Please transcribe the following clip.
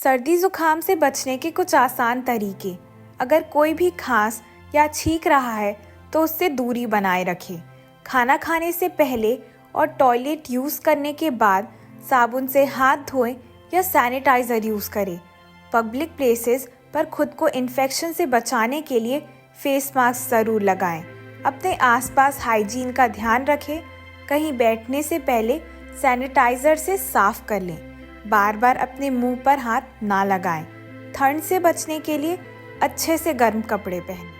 सर्दी ज़ुकाम से बचने के कुछ आसान तरीके। अगर कोई भी खांस या छींक रहा है तो उससे दूरी बनाए रखें। खाना खाने से पहले और टॉयलेट यूज़ करने के बाद साबुन से हाथ धोएं या सैनिटाइज़र यूज़ करें। पब्लिक प्लेसेस पर खुद को इन्फेक्शन से बचाने के लिए फेस मास्क ज़रूर लगाएं। अपने आसपास हाइजीन का ध्यान रखें। कहीं बैठने से पहले सैनिटाइज़र से साफ़ कर लें। बार बार अपने मुंह पर हाथ ना लगाएं। ठंड से बचने के लिए अच्छे से गर्म कपड़े पहनें।